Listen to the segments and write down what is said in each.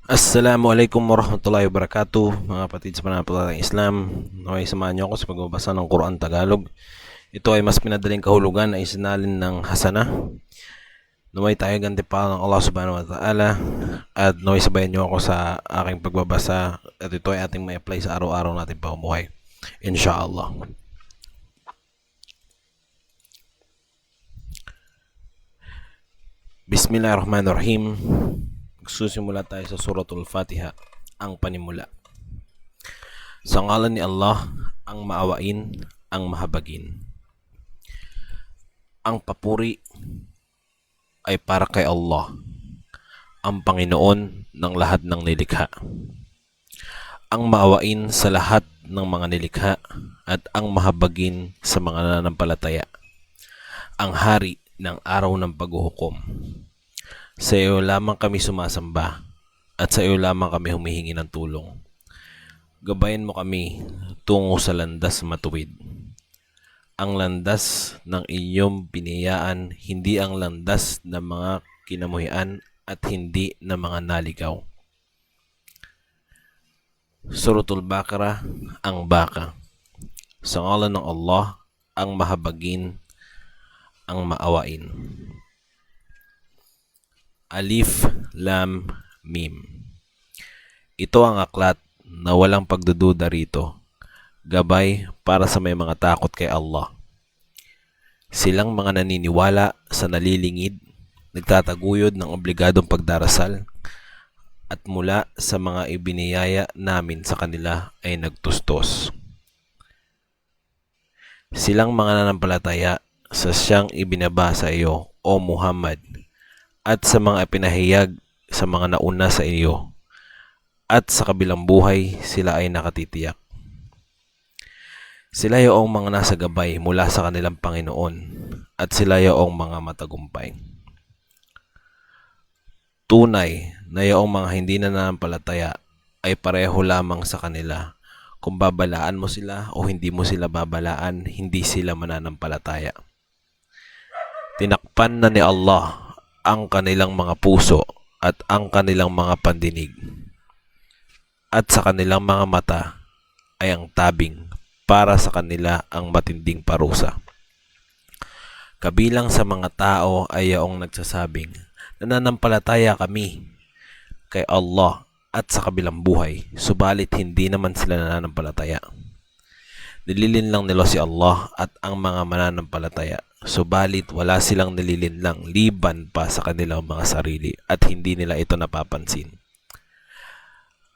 Assalamualaikum warahmatullahi wabarakatuh, mga kapatid sa pananampalatayang Islam. Naway samahan niyo ako sa pagbabasa ng Quran Tagalog. Ito ay mas pinadaling kahulugan na isinalin ng hasana. Naway tayo gantimpala ng Allah subhanahu wa ta'ala, at naway sabayan niyo ako sa aking pagbabasa, at ito ay ating may apply sa araw-araw nating pamumuhay, inshallah. Bismillahirrahmanirrahim. Susimula tayo sa Suratul Fatiha, ang panimula. Sa ngalan ni Allah, ang maawain, ang mahabagin. Ang papuri ay para kay Allah, ang Panginoon ng lahat ng nilikha. Ang maawain sa lahat ng mga nilikha at ang mahabagin sa mga nananampalataya. Ang hari ng araw ng paghuhukom. Sa iyo lamang kami sumasamba at sa iyo lamang kami humihingi ng tulong. Gabayan mo kami tungo sa landas matuwid. Ang landas ng iyong piniyaan, hindi ang landas ng mga kinamuhian at hindi ng mga naligaw. Suratul Baqarah, ang baka. Sa ngalan ng Allah, ang mahabagin, ang maawain. Alif, Lam, Mim. Ito ang aklat na walang pagdududa rito. Gabay para sa may mga takot kay Allah. Silang mga naniniwala sa nalilingid, nagtataguyod ng obligadong pagdarasal, at mula sa mga ibiniyaya namin sa kanila ay nagtustos. Silang mga nanampalataya sa siyang ibinaba sa iyo, O Muhammad, at sa mga ipinahayag sa mga nauna sa iyo, at sa kabilang buhay sila ay nakatitiyak. Sila yoong mga nasa gabay mula sa kanilang Panginoon, at sila yoong mga matagumpay. Tunay na yoong mga hindi nananampalataya ay pareho lamang sa kanila. Kung babalaan mo sila o hindi mo sila babalaan, hindi sila mananampalataya. Tinakpan na ni Allah ang kanilang mga puso at ang kanilang mga pandinig, at sa kanilang mga mata ay ang tabing para sa kanila ang matinding parusa. Kabilang sa mga tao ay yaong nagsasabing, nananampalataya kami kay Allah at sa kabilang buhay, subalit hindi naman sila nananampalataya. Nililinlang nila si Allah at ang mga mananampalataya, subalit wala silang nililinlang liban pa sa kanilang mga sarili at hindi nila ito napapansin.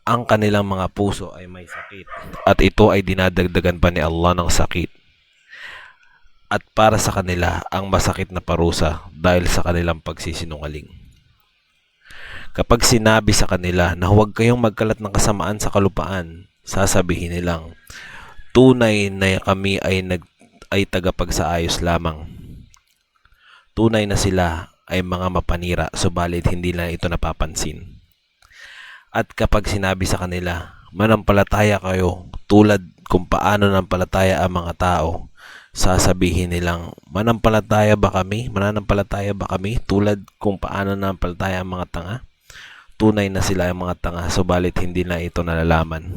Ang kanilang mga puso ay may sakit at ito ay dinadagdagan pa ni Allah ng sakit. At para sa kanila ang masakit na parusa dahil sa kanilang pagsisinungaling. Kapag sinabi sa kanila na huwag kayong magkalat ng kasamaan sa kalupaan, sasabihin nilang, tunay na kami ay tagapagsaayos lamang. Tunay na sila ay mga mapanira, subalit hindi na ito napapansin. At kapag sinabi sa kanila, manampalataya kayo tulad kung paano nampalataya ang mga tao, sasabihin nilang, mananampalataya ba kami tulad kung paano nampalataya ang mga tanga? Tunay na sila ang mga tanga, subalit hindi na ito nalalaman.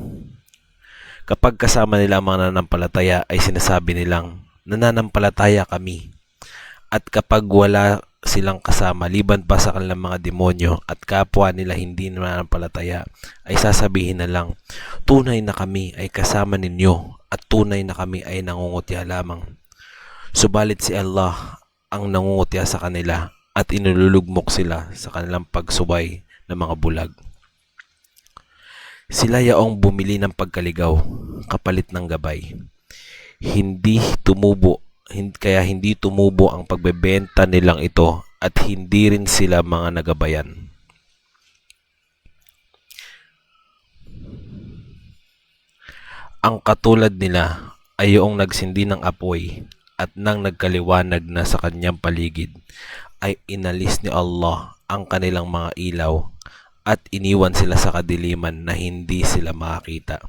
Kapag kasama nila ang mga nananampalataya ay sinasabi nilang, nananampalataya kami. At kapag wala silang kasama, liban pa sa kanilang mga demonyo at kapwa nila hindi nananampalataya, ay sasabihin na lang, tunay na kami ay kasama ninyo at tunay na kami ay nangungutya lamang. Subalit si Allah ang nangungutya sa kanila at inululugmok sila sa kanilang pagsubay ng mga bulag. Sila yaong bumili ng pagkaligaw, kapalit ng gabay. Kaya hindi tumubo ang pagbebenta nilang ito at hindi rin sila mga nagabayan. Ang katulad nila ay yung nagsindi ng apoy at nang nagkaliwanag na sa kanyang paligid ay inalis ni Allah ang kanilang mga ilaw at iniwan sila sa kadiliman na hindi sila makakita.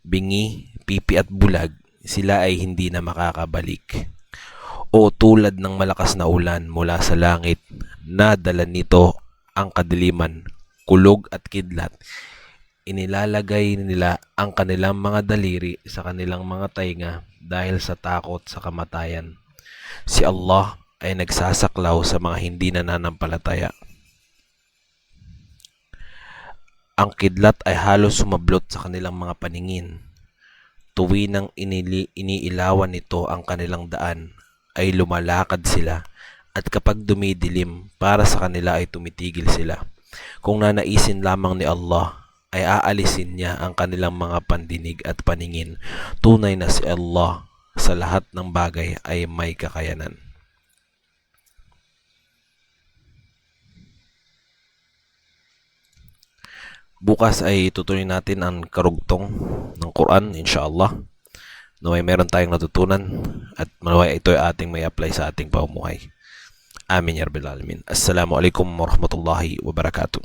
Bingi, pipi at bulag, sila ay hindi na makakabalik. O tulad ng malakas na ulan mula sa langit, nadala nito ang kadiliman kulog at kidlat, inilalagay nila ang kanilang mga daliri sa kanilang mga tainga dahil sa takot sa kamatayan. Si Allah ay nagsasaklaw sa mga hindi nananampalataya. Ang kidlat ay halos sumablot sa kanilang mga paningin. Tuwi nang iniilawan nito ang kanilang daan, ay lumalakad sila, at kapag dumidilim, para sa kanila ay tumitigil sila. Kung nanaisin lamang ni Allah, ay aalisin niya ang kanilang mga pandinig at paningin. Tunay na si Allah sa lahat ng bagay ay may kakayanan. Bukas ay tutuloy natin ang karugtong ng Quran, inshallah. Naway meron tayong natutunan at naway ito ay ating may apply sa ating pamumuhay. Amin ya Rabbal Alamin. Assalamualaikum warahmatullahi wabarakatuh.